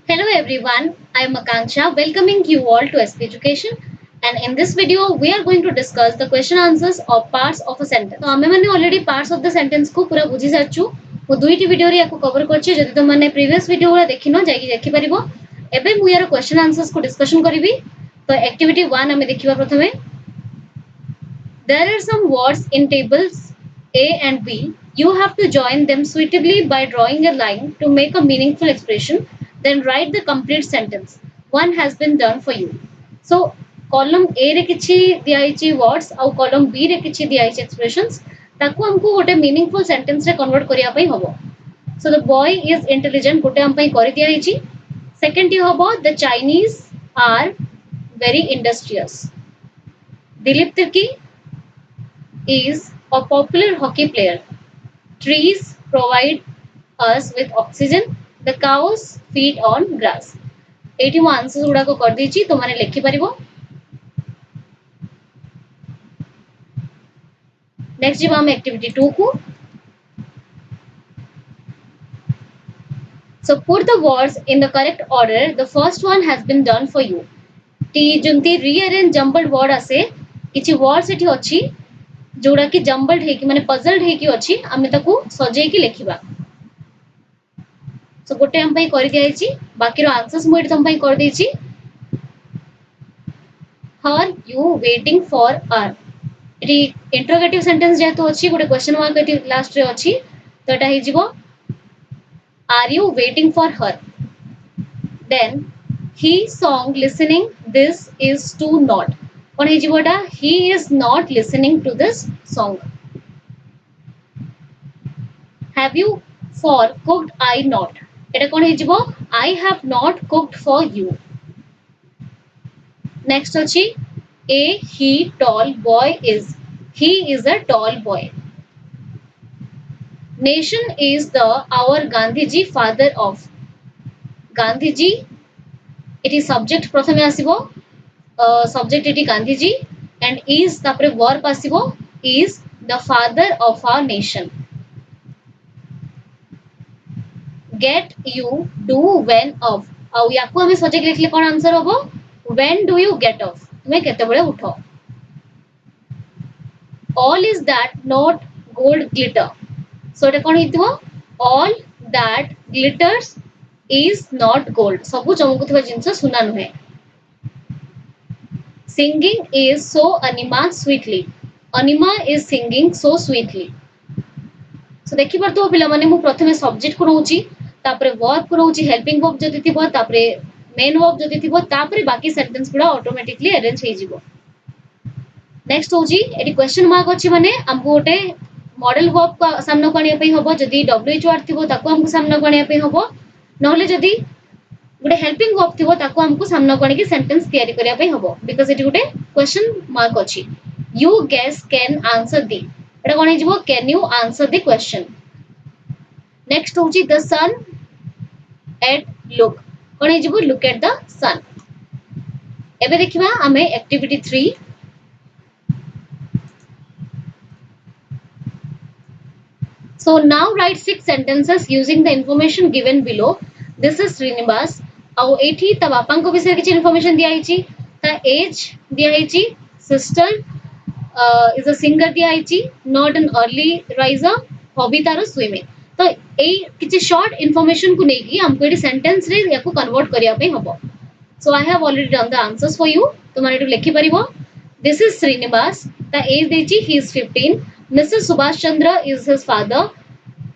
Hello everyone, I am Akanksha welcoming you all to SP Education, and in this video we are going to discuss the question answers of parts of a sentence. तो आमे माने already parts of the sentence को पूरा बुझी सारछु मु दुईटी video रे याको cover करछि जदि तुम माने previous video वाला देखिनो जाई देखि परिबो एबे मु यार question answers को discussion करिवि तो activity 1 आमे देखिबा प्रथमे There are some words in tables A and B. You have to join them suitably by drawing a line to make a meaningful expression. Then write the complete sentence. One has been done for you. So, column A रे किछि दियाइछि words और column B रे किछि दियाइछि expressions. ताकू हमको गोटे meaningful sentence रे convert करिया पई हबो. So the boy is intelligent गोटे हम पई करि दियाइछि. Second टी हबो the Chinese are very industrious. Dilip Tirki is a popular hockey player. Trees provide us with oxygen. The cows feed on grass. Eighty मु answers गुडा को कर देछि तो माने लिखि परिबो. नेक्स्ट जीवा हम एक्टिविटी 2 को. So put the words in the correct order. The first one has been done for you. टी जंती rearrange jumbled word आसे किछि वर्ड्स एठी अछि जोड़ा कि जम्बल्ड है कि माने पजल्ड है कि अछि आमे ताकू सजे कि लेखिबा. सो गोटे हम पई करि दियाइछि बाकी रो आंसर्स मु एठी हम पई कर देछि. Are you waiting for her? एठी इंटरोगेटिव सेंटेंस जेतु अछि गोटे क्वेश्चन मार्क एठी लास्ट रे अछि तो एटा हे जिवो Are you waiting for her? Then he song listening this is too not. Cone hey जिवोटा he is not listening to this song. Have you for cooked I not? এটা কোন हे जिवो I have not cooked for you. Next अछि a he tall boy is. He is a tall boy. Nation is the our Gandhiji father of. Gandhiji it is subject प्रथमे आसीबो subject eighty Gandhiji and is तापरे verb आसीबो is the father of our nation. Get you do when of ଆଉ याको हमें सजे के लिखले कोन answer होबो when do you get off तुमे केते बेले उठो. All is that not gold glitter. So Etah cone हितबो all that glitters is not gold. सबु चमकुथबा जिंस सुना नहे. Singing is so Anima sweetly. Anima is singing so sweetly. So देखि परतो पिला माने मु प्रथमे सब्जेक्ट को रहउची तापरे वर्ब को रहउची हेल्पिंग वर्ब जति थिबो तापरे मेन वर्ब जति थिबो तापरे बाकी सेंटेंस गुडा ऑटोमेटिकली अरेंज हे जिवो. नेक्स्ट होची एटी क्वेश्चन मार्क अछि माने हमको गोटे मॉडल वर्ब का सामना करिया पई हबो जदी डब्ल्यूएच वर्ड थिबो ताको हमको सामना करिया पई हबो नहले जदी गोटे हेल्पिंग वर्ब थिबो ताको हमको सामना करि के सेंटेंस तयारी करिया पई हबो बिकॉज़ एटी गोटे क्वेश्चन मार्क अछि. You guess can answer the एटा कोन हे जिवो can you answer the question. Next होची द सन एट लुक कोन हे जिवो लुक एट द सन. एबे देखिबा हमें activity 3. So now write 6 sentences using the information given below. This is Srinivas. Au एठी ता बापा को विषय किछ इन्फॉर्मेशन दिया आइची ता एज दिया आइची सिस्टर is a singer दिया आइची not an early riser hobby taro swimming. तो ए किछ शॉर्ट इन्फॉर्मेशन को नेकी हमको एठी सेंटेंस रे याको कन्वर्ट करिया पे हबो. So I have already done the answers for you. तुमारे एठी लिखि परिबो. This is Srinivas. ता as देची he is 15. Mr. Subhash Chandra is his father.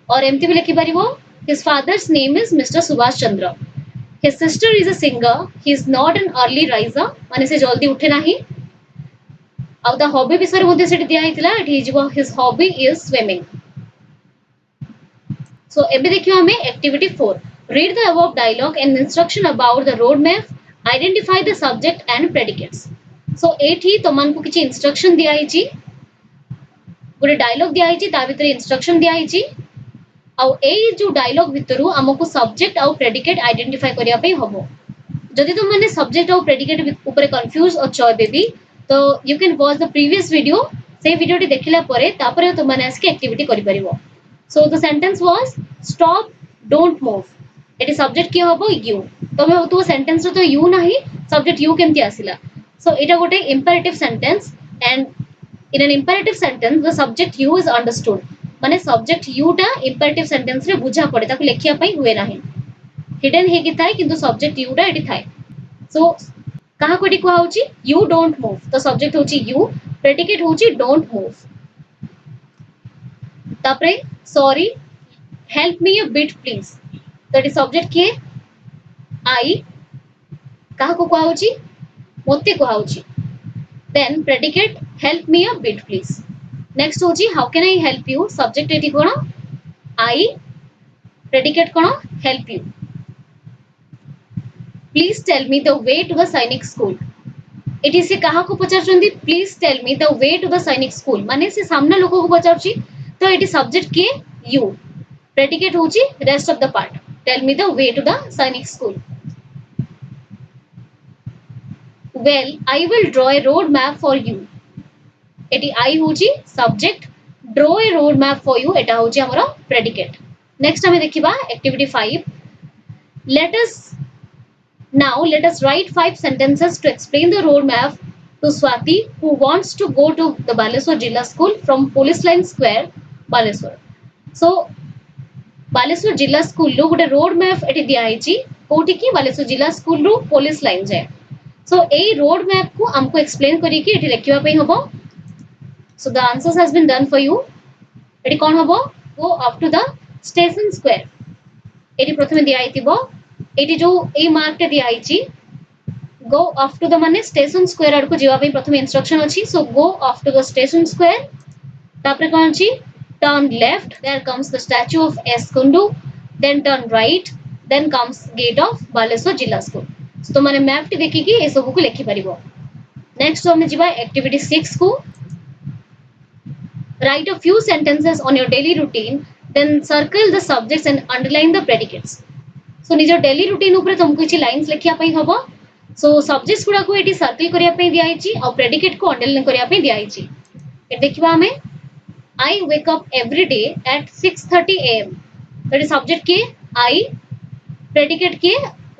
और एमती भी लिखि परिबो his father's name is Mr. Subhash Chandra. His sister is a singer. He is not an early riser. माने से जल्दी उठे नाही. आउ ता हॉबी विषय मध्ये सेठी दिया हितला एठी जिवो his hobby is swimming. So एबे देखियो हमें activity 4. Read the above dialogue and instruction about the road map. Identify the subject and predicates. So एठी तमन को किछि इंस्ट्रक्शन दिया हिची गोटे डायलॉग दिया हिची ता भितर इंस्ट्रक्शन दिया हिची आउ ए जो डायलॉग भितरु हमको सब्जेक्ट आउ प्रेडिकेट आइडेंटिफाई करिया पे हबो. जदि तुम माने सब्जेक्ट आउ प्रेडिकेट ऊपर कंफ्यूज अछ बेबी तो you can watch the previous video से वीडियो टी देखिला परे तापरे तुम माने आस्के एक्टिविटी करि परिबो. So the sentence was stop don't move. एटी सब्जेक्ट की हबो यू तमे तो सेंटेंस रे तो यू नाही सब्जेक्ट यू केमती आसिला सो एटा गोटे imperative sentence and in an imperative sentence the subject you is understood माने सब्जेक्ट यू टा इंपेरेटिव सेंटेंस रे बुझा पड़े ताको लेखिया पई हुए नाही हिडन हे कि थाए किंतु सब्जेक्ट यू टा एटी थाए सो कहा कोटी को होची यू डोंट मूव तो सब्जेक्ट होची यू प्रेडिकेट होची डोंट मूव तापरे sorry help me a bit please that is subject के आई कहा को होची मोते को होची then predicate help me a bit please next होची how can I help you subject एटी कोन आई प्रेडिकेट कोन help you please tell me the way to the Sainik school एटी से कहा को पचारछंदी please tell me the way to the Sainik school माने से सामना लोक को पचारछि तो एटी सब्जेक्ट के यू प्रेडिकेट होची rest of the part tell me the way to the Sainik school well I will draw a road map for you एटी आई होची subject draw a road map for you एटा होची हमरो predicate next हमें देखिबा activity 5 let us now let us write 5 sentences to explain the road map to Swati who wants to go to the Baleswar Jilla School from Police Line Square Baleswar so Baleswar Jilla School लो गोटे road map eighty दिया हिची कोठी की Baleswar Jilla School रो police line जाए so ए road map को हमको explain करी कि एटी लिखिबा पई हबो so the answers has been done for you एटी कोन हबो go up to the station square एटी प्रथमे दिया हितिबो एटी जो ए मार्क टे दिया हिची गो ऑफ टू द माने स्टेशन स्क्वायर आड़ को जीवा पई प्रथम इंस्ट्रक्शन अछि so go off to the station square तापरे कोन अछि turn left there comes the statue of S Kundu then turn right then comes gate of Baleshwar Zila school सो तो माने मैप टे देखि कि ए सब को लिखि परिबो नेक्स्ट हम जीवा एक्टिविटी 6 को write a few sentences on your daily routine then circle the subjects and underline the predicates so निजो डेली रूटीन ऊपर तुमको किछि लाइंस लिखिया पई हबो सो सब्जेक्ट्स गुडा को एटी सर्कल करिया पई दिया हिची और प्रेडिकेट को अंडरलाइन करिया पई दिया हिची ए देखिबा हमें I wake up every day at 6:30 am that is subject के आई प्रेडिकेट के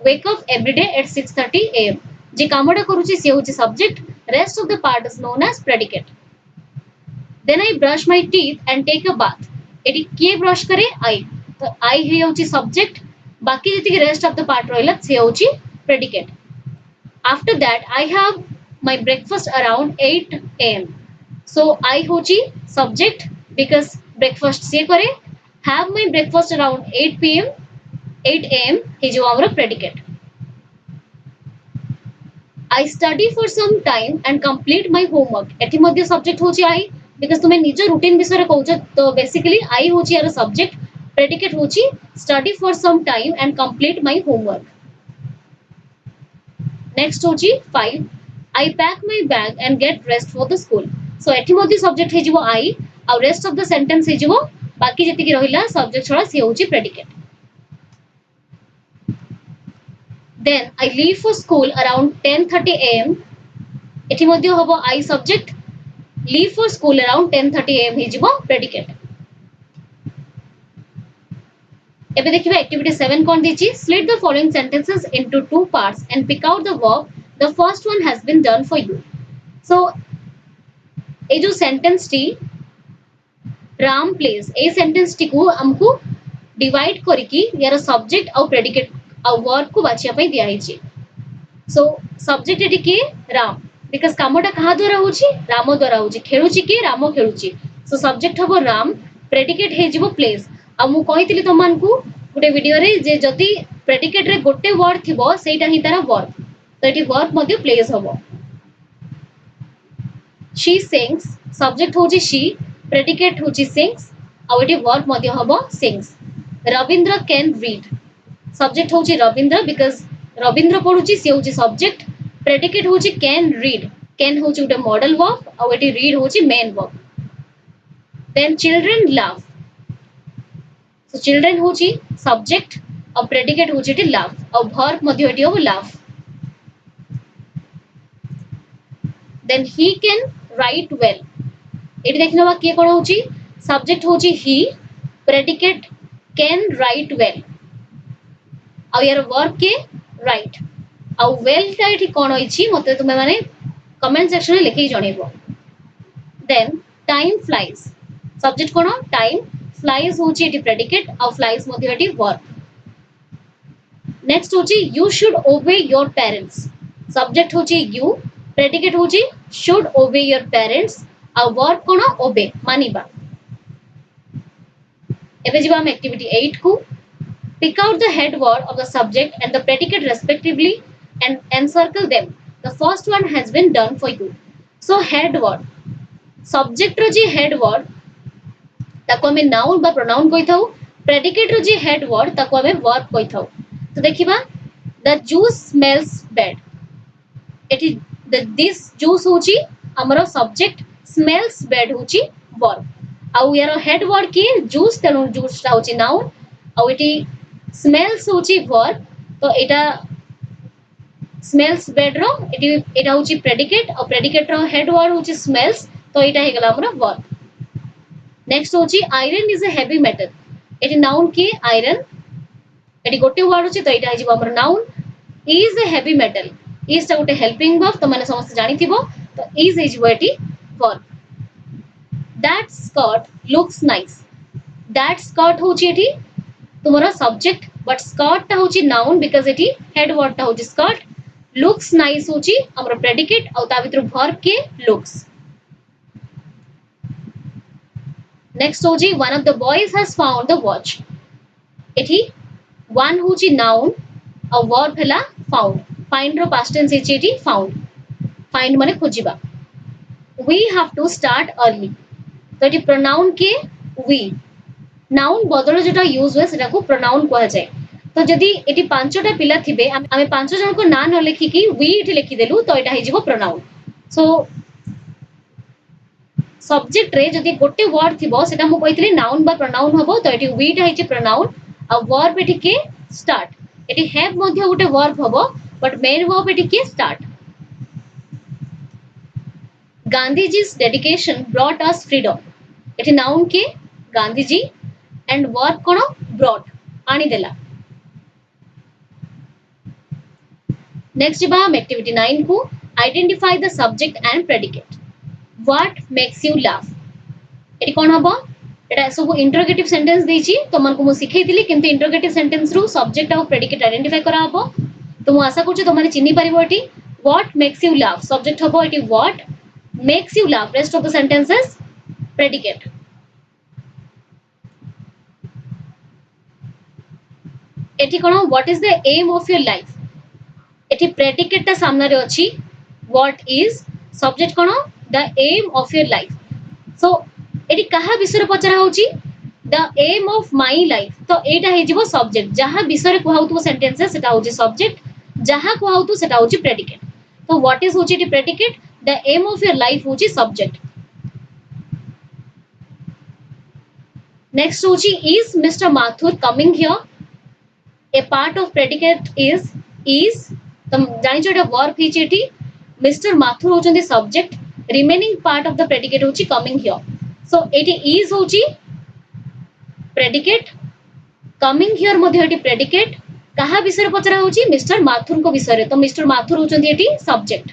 wake up every day at 6:30 am जे कामडा करूची से होची subject rest of the part is known as predicate then I brush my teeth and take a bath एटी के brush करे आई तो आई हे होची सब्जेक्ट बाकी जति रेस्ट ऑफ द पार्ट रोइला से होची predicate after that I have my breakfast around 8 am so I होची सब्जेक्ट बिकॉज़ ब्रेकफास्ट से करे have my breakfast around 8 am हे जो हमरो predicate I study for some time and complete my homework एठी मध्ये सब्जेक्ट होची आई बिकॉज़ तुमे निज रूटीन विषय कहउछ तो बेसिकली आई होची यार सब्जेक्ट प्रेडिकेट होची study for some time and complete my homework next होची 5 I pack my bag and get dressed for the school so एठी मध्ये सब्जेक्ट हे जिवो आई और रेस्ट ऑफ द सेंटेंस हे जिवो बाकी जति की रहिला सब्जेक्ट छडा से होची predicate then I leave for school around 10:30 am एठी मध्ये होबो I subject leave for school around 10:30 am हे जिवो प्रेडिकेट एबे देखिबा एक्टिविटी 7 कोन दिछि split the following sentences into two parts and pick out the verb the first one has been done for you सो ए जो सेंटेंस टी राम प्लेस ए सेंटेंस टी को हमको डिवाइड करिकि यार सब्जेक्ट और प्रेडिकेट और वर्ब को बाछिया पई दिया हिछि सो सब्जेक्ट एटी के राम बिकॉज़ कामटा कहा द्वारा होछि राम द्वारा होछि खेलुछि के राम खेलुछि सो सब्जेक्ट हबो राम प्रेडिकेट हे जिवो प्लेस आ मु कहितली तमान को गुटे वीडियो रे जे जदी प्रेडिकेट रे गोटे वर्ड थिबो सेटा ही तारा वर्ब तो एटी वर्ब मध्ये प्लेस हबो शी सिंग्स सब्जेक्ट होची शी प्रेडिकेट होची सिंग्स आ एटी वर्ब मध्ये हबो sings Ravindra can read subject होची रविंद्र बिकॉज़ रविंद्र पढुची से होची सब्जेक्ट प्रेडिकेट होची कैन होची गुटे मॉडल वर्ब आ एटी रीड होची main verb then children love so children होची सब्जेक्ट और प्रेडिकेट होची टी लव और वर्ब मध्ये एटी हो love then he can write well एटी देखनवा के कोन होची सब्जेक्ट होची he predicate can write well और यार वर्ब के राइट आ वेल टा एठी कोन होइछि मते तुमे माने कमेंट सेक्शन में लिखि जणेबो देन टाइम फ्लाइज सब्जेक्ट कोन टाइम फ्लाइज होछि एठी प्रेडिकेट आ फ्लाइज मध्ये एठी वर्ब नेक्स्ट होछि you should obey your parents subject होछि यू प्रेडिकेट होछि शुड ओबे योर पेरेंट्स आ वर्ब कोन ओबे मानिबा एबे जिबा हम एक्टिविटी 8 को pick out the head word of the subject and the predicate respectively and encircle them. The first one has been done for you. So head word. Subject row ji head word ताको हमें noun बा pronoun कोई थाउ. Predicate रो जी head word ताको हमें verb कोई थाउ. तो देखिबा the juice smells bad. Eighty this juice होची हमरो subject smells bad होची verb. आउ यार head word की juice तेनु juice ता होची noun आउ एटी स्मेल्स होची वर्ब तो एटा स्मेल्स बेड रो एटा होची प्रेडिकेट और प्रेडिकेट रो हेड वर्ड होची स्मेल्स तो एटा हे गला हमरा वर्ब नेक्स्ट होची iron is a heavy metal eighty noun की आयरन एटी गोटे वर्ड होची तो एटा हे जिवो हमरा noun is a heavy metal is ता गोटे हेल्पिंग वर्ब तो माने समस्त जानि थिबो तो इज हे जिवो eighty verb that skirt looks nice that skirt होची एटी तुम्हारा सब्जेक्ट बट स्कर्ट टा होची noun because eighty head word टा होची स्कर्ट लुक्स नाइस होची हमर प्रेडिकेट और ता भीतर वर्ब के लुक्स नेक्स्ट होची one of the boys has found the watch एटी वन होची नाउन और वर्ब हला फाउंड फाइंड रो पास्ट टेंस एची एटी फाउंड फाइंड माने खोजिबा we have to start early तो एटी प्रोनाउन के वी नाउन बदल जोटा यूज हुए सेटा को प्रोनाउन कहा जाए तो जदी एटी पांचटा पिला थिबे आमे पांच जन को ना न लिखि की वी एटी लिखि देलु तो एटा हे जिवो प्रोनाउन सो सब्जेक्ट रे जदी गोटे वर्ड थिबो सेटा मु कहितले नाउन बा प्रोनाउन हबो तो एटी वी टा हे प्रोनाउन आ वर्ब एटी के स्टार्ट एटी हैव मध्ये गोटे वर्ब हबो बट मेन वर्ब एटी के start Gandhiji's dedication brought us freedom एटी नाउन के Gandhiji and verb cone brought आनी देला नेक्स्ट बा हम एक्टिविटी 9 को identify the subject and predicate what makes you laugh एटी कोन हबो एटा सब इंटरोगेटिव सेंटेंस देछि तो मन को मु सिखैतिली किंतु इंटरोगेटिव सेंटेंस रो सब्जेक्ट और प्रेडिकेट आइडेंटिफाई करा हबो तो मु आशा करछु तो माने चिन्ही परिबो एटी what makes you laugh subject हबो एटी what makes you laugh rest of the sentences predicate एटी कोन what is the aim of your life एटी प्रेडिकेट ता सामने रे अछि व्हाट इज सब्जेक्ट कोन the aim of your life so एटी कहा विषय पचरा होची the aim of my life तो एटा हे जिवो सब्जेक्ट जहां विषय को हाउतु सेंटेंस सेटा होची सब्जेक्ट जहां को हाउतु सेटा होची प्रेडिकेट तो व्हाट इज होची एटी predicate the aim of your life होची सब्जेक्ट नेक्स्ट होची is mister Mathur coming here a part of predicate is तुम जानि छोटा वर्ब हिची एठी मिस्टर माथुर होचंदी subject remaining part of the predicate होची कमिंग हियर सो एठी इज होची प्रेडिकेट कमिंग हियर मध्ये एठी प्रेडिकेट कहा विषय पचरा होची मिस्टर माथुर को विषय तो मिस्टर माथुर होचंदी एठी subject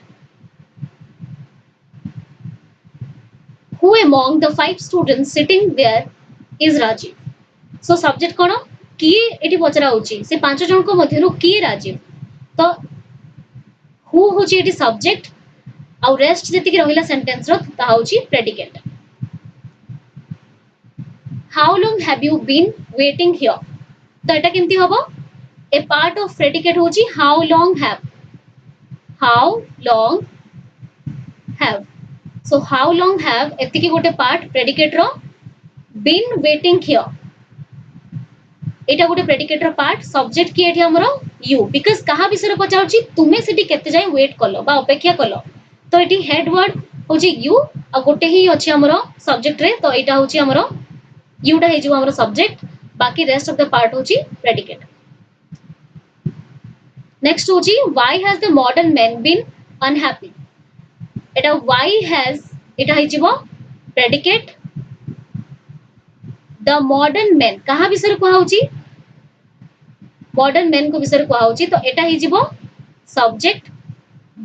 who among the 5 students sitting there is Rajiv so subject कोन किए एटी पचरा होची से पांच जन को मध्यरु किए राजीव तो हु होची एटी सब्जेक्ट आ रेस्ट जति कि रहिला सेंटेंस रो ता होची predicate how long have you been waiting here तो एटा केमती होबो ए पार्ट ऑफ प्रेडिकेट होची how long have so how long have एति कि गोटे पार्ट प्रेडिकेट रो बीन वेटिंग हियर एटा गोटे प्रेडिकेट रो पार्ट सब्जेक्ट की एठी हमरो यू बिकॉज़ कहा विषय पचाउची तुमे सेठी केते जाय वेट कलो बा अपेक्षा कलो तो एठी हेड वर्ड होची यू आ गोटे ही अछि हमरो सब्जेक्ट रे तो एटा होची हमरो यू टा हे जो हमरो सब्जेक्ट बाकी रेस्ट ऑफ द पार्ट होची प्रेडिकेट नेक्स्ट होची why has the modern man been unhappy एटा व्हाई हैज एटा हे जिवो प्रेडिकेट द मॉडर्न मैन कहा विषय को होची मॉडर्न मैन को विषय कहा होची तो एटा ही जीवो सब्जेक्ट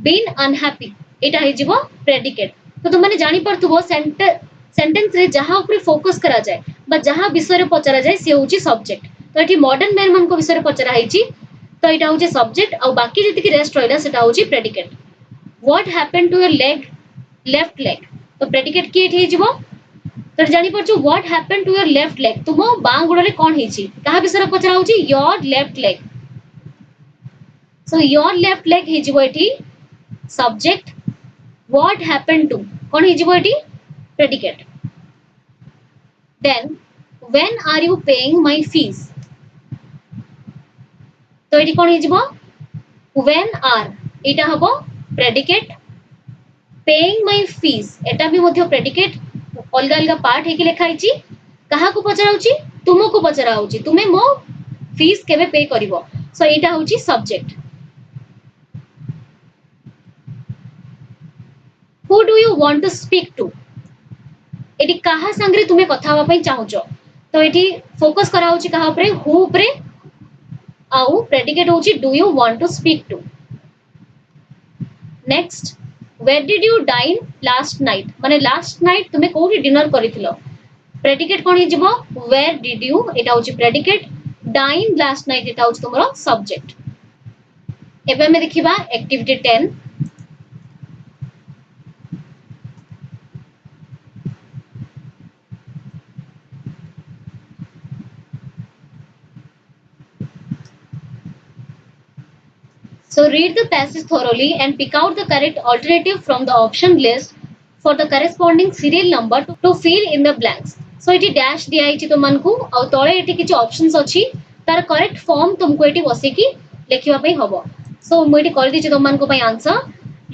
बीन अनहैप्पी एटा ही जीवो प्रेडिकेट तो तुम माने जानि परथुबो सेंटेंस रे जहां ऊपर फोकस करा जाए बा जहां विषय रे पचरा जाए से होची सब्जेक्ट तो एठी मॉडर्न मैन मन को विषय रे पचरा हिची तो एटा होची सब्जेक्ट और बाकी जति की रेस्ट रहला सेटा होची predicate what happened to your leg left leg तो प्रेडिकेट की एठी जीवो तो जानि परछु what happened to your left leg तुमो बां गोड़ रे कोन हिची कहा विषय रे पचरा होची your left leg so your left leg हिजीबो एठी सब्जेक्ट व्हाट हैपेंड टू कोन हिजीबो एठी predicate then when are you paying my fees तो एठी कोन हिजीबो व्हेन आर एटा हबो प्रेडिकेट पेइंग माय फीस एटा भी मध्य प्रेडिकेट अलग अलग पार्ट हेकी लेखा हिची कहा को पचरा होची तुमको पचरा होची तुमे मो फीस केबे पे करिवो सो एटा होची subject who do you want to speak to एटी कहा संगरे तुमे कथा हवा पई चाहुचो तो एटी फोकस करा होची कहा ऊपर हु ऊपर आउ प्रेडिकेट होची do you want to speak to next where did you dine last night माने लास्ट नाइट तुमे कोठी डिनर करिथिलो प्रेडिकेट कोन हिजबो वेयर डिड यू एटा होची प्रेडिकेट डाइन लास्ट नाइट एटा होची तुमरो सब्जेक्ट एबे हम देखिबा activity 10 So read the passage thoroughly and pick out the correct alternative from the option list for the corresponding serial number to fill in the blanks. So इटी dash दिया हिची तुमनको और तळे इटी किछि options अछि तार करेक्ट फॉर्म तुमको इटी बसे की लेखिबा पई हबो सो मु इटी कर दिछि तुमनको पई आंसर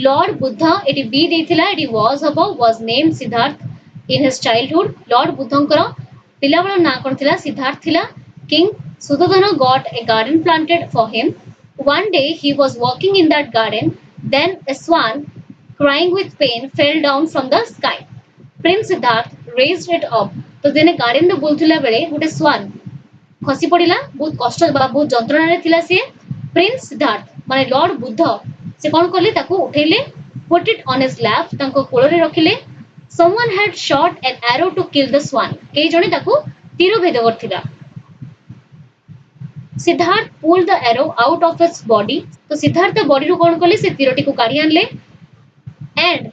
लॉर्ड बुद्ध इटी बी देथिला इटी वाज हबो was name Siddhartha in his childhood Lord बुद्धंकर पिला बेला ना कोन थिला सिद्धार्थ थिला king Suddhodana got a garden planted for him One day he was walking in that garden, then a swan, crying with pain, fell down from the sky. Prince Siddharth raised it up. तो दिने garden में बुलथिला बेले गोटे स्वान खसी पड़िला बहुत कष्ट बहुत जंत्रणा रे थिला से प्रिंस सिद्धार्थ माने लॉर्ड बुद्ध से कोन करले ताको उठेले put it on his lap ताको कोळ रे रखिले someone had shot an arrow to kill the swan के जणे ताको तीर भेद करथिला Siddharth pulled the arrow out of its body तो सिद्धार्थ बॉडी रो कोन करले से तीरटी को काढी आनले and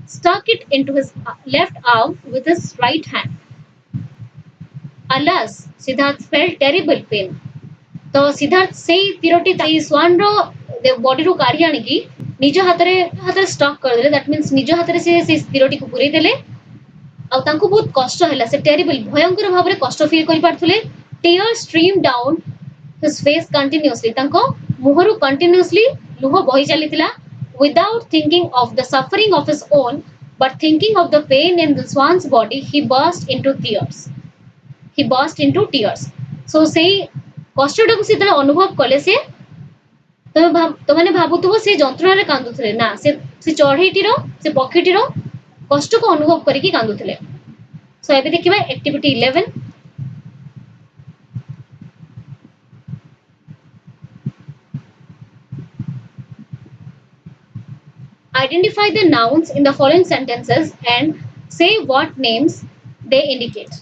stuck it into his left arm with his right hand alas Siddharth felt terrible pain तो सिद्धार्थ से तीरटी ताई स्वान रो बॉडी रो काढी आनी की निज हाथ रे स्टक कर देले दैट मींस निज हाथ रे से तीरटी को पुरै देले आ तांको बहुत कष्ट हैला से टेरिबल भयंकर भाव रे कष्ट फील करि पारथुले tears streamed down his face continuously तांको मुहरु continuously लुह बही चलीथिला without thinking of the suffering of his own but thinking of the pain in the swan's body he burst into tears so sei कष्टडा को सितले अनुभव कले से तो माने भाबुतबो से जंत्रणा रे कांदुथले ना से चढ़ईटीरो से पक्षीटीरो कष्ट को अनुभव करिकि कांदुथले सो एबे देखिबा activity 11 Identify the nouns in the following sentences and say what names they indicate.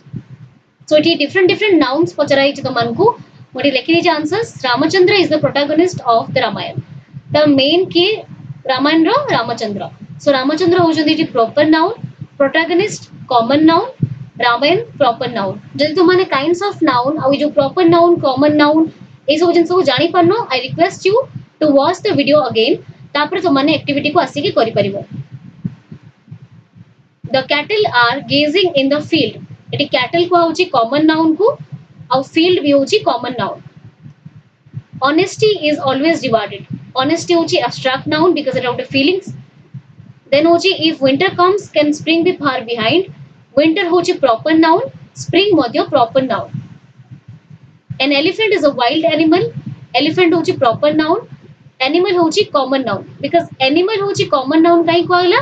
So it is different nouns Pachrai छि तमनको मोटी लेखि छि answers Ramchandra is the protagonist of the Ramayana. The main के रामायण रो रामचंद्र. So रामचंद्र हो जंदी छि proper noun, protagonist common noun, Ramayan proper noun. जदि तुम माने kinds of noun आ जो proper noun, common noun ए सब जिंस को जानि परनो I request you to watch the video again. तापर तो माने एक्टिविटी को आसी के करि परिबो the cattle are grazing in the field एटी कैटल को होची कॉमन नाउन को और फील्ड भी होची common noun honesty is always rewarded honesty होची abstract noun because it out of feelings then होची if winter comes can spring be far behind winter होची प्रॉपर नाउन स्प्रिंग मध्य proper noun an elephant is a wild animal elephant होची proper noun animal होची common noun because animal होची common noun काई कहला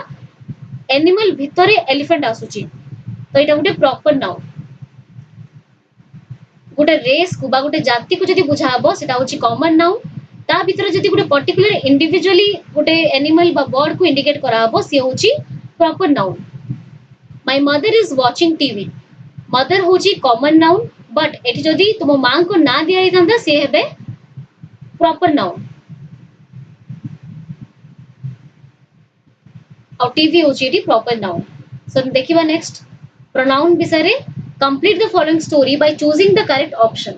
animal भितरे elephant आसुची तो एटा गुटे प्रॉपर नाउन गोटे रेस को बा गोटे जाति को जदि बुझाबो सेटा होची कॉमन नाउन ता भीतर जदि गोटे पर्टिकुलर इंडिविजुअली गोटे एनिमल बा बर्ड को इंडिकेट कराबो से होची proper noun my mother is watching TV mother होची कॉमन नाउन बट एटी जदि तुम मां को ना दिया हिथंदा से हेबे प्रॉपर नाउन और टीवी होची एटी प्रॉपर नाउन सो देखिबा नेक्स्ट प्रोनाउन विषय complete the following story by choosing the correct option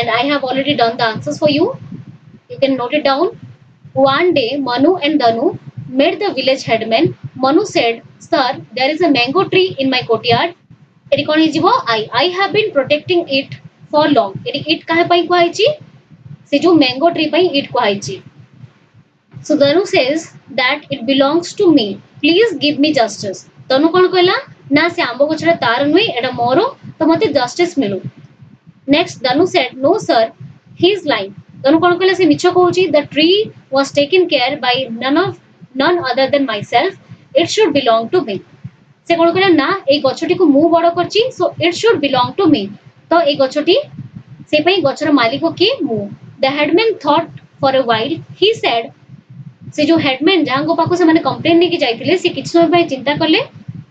and I have already done the answers for you. You can note it down. One day Manu and Danu met the village headman. Manu said, sir, there is a mango tree in my courtyard. Eri kon hijibo I have been protecting it for long. Eri it kahe pai kuhaichi se jo mango tree pai it kuhaichi. So Danu says that it belongs to me. Please give me justice. Danu kon कहला ना से आंबो गछरा तार नुई एटा मोरो तो मते justice मिलु. Next Danu said no sir he is lying. Danu kon कहला से मिछ कहउची the tree was taken care by none other than myself. It should belong to me. से kon कहला ना ए गछटी को मु बड़ करची so it should belong to me. तो ए गछटी से पई गछर मालिक के मु. The headman thought for a while. He said से जो हेडमैन जहाँ पाखु से माने कंप्लेन लेके जाइथिले से किछ समय चिंता करले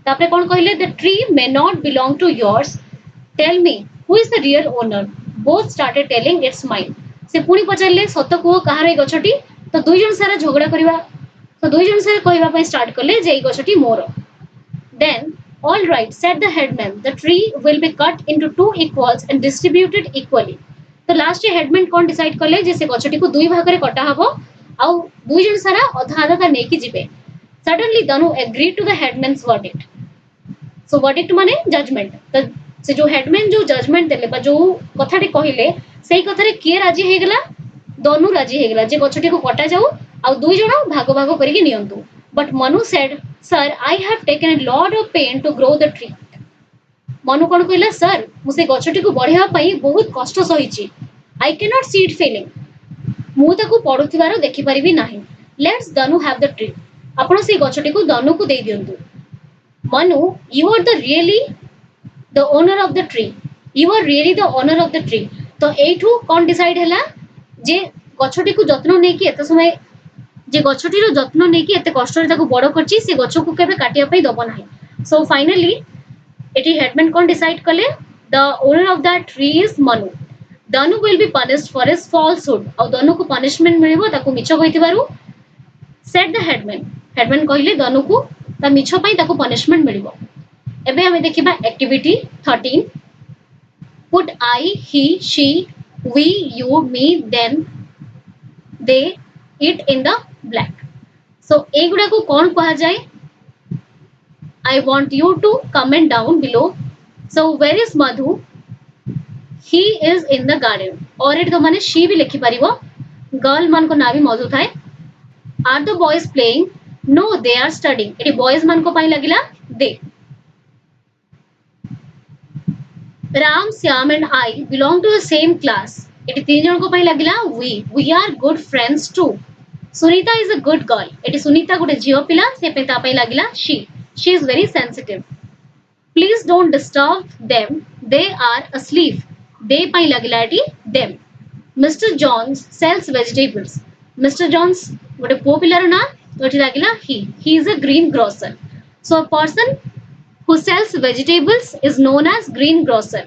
तापरे कोन कहले the tree may not belong to yours tell me who is the real owner both started telling it's mine से पुणी पचारले सत को कहार ए गछटी तो दुई जन सारा झगड़ा करबा तो दुई जन सारा कहबा पई स्टार्ट करले जे ए गछटी मोर then all right said the headman the tree will be cut into two equals and distributed equally तो लास्ट हेडमैन कोन डिसाइड करले जे से गछटी को दुई भाग रे कटा हबो आउ दुई जन सारा अधा अधा नेकी जिबे suddenly Danu agree to the headman's verdict so verdict माने जजमेंट तो से जो हेडमैन जो जजमेंट देले बा जो कथाटी कहिले सेही कथारे के राजी हे गेला दनु राजी हे गेला जे गछटी को कटा जाऊ आउ दुई जण भाग भाग करिके नियंतु but Manu said sir I have taken a lot of pain to grow the tree Manu कोन कहला सर मु से गछटी को बढ़िया पई बहुत कष्ट सहिची I can not see it felling मु ताकू पडुथिबार देखि परिबि नाही let's Danu have the tree आपण से गछटी को दनु को दे दियंतु Manu you are the really the owner of the tree you are really the owner of the tree तो एठू कोन डिसाइड हैला जे गछटी को जत्न नै कि एत समय जे गछटी रो जत्न नै कि एते कष्ट रे ताकू बड़ करची से गछ को केबे काटिया पई दबो नाही सो फाइनली एटी हेडमैन कोन डिसाइड करले the owner of that tree is Manu Danu will be punished for his falsehood. और Danu को punishment मिलेबो ताकू मिछ कहितिबारु said the headman. Headman कहिले Danu को ता मिछ पई ताकू punishment मिलिबो. एबे हमें देखिबा activity 13. Put I, he, she, we, you, me, them, they, it in the blank. So एगुडा को कोन कहा जाय? I want you to comment down below. So where is Madhu? He is in the garden. और eight माने she भी लिखि परिबो girl मान को ना भी मौजूद है are the boys playing no they are studying eighty boys मान को पई लागिला they Ram Syam and I belong to the same class eighty तीन जन को पई लागिला we are good friends too Sunita is a good girl eighty Sunita गुटे झियो पिला से पे ता पई लागिला she is very sensitive please don't disturb them they are asleep they pai lagilati them Mr Jones sells vegetables Mr Jones gote po pillar na oti lagila he is a greengrocer so a person who sells vegetables is known as greengrocer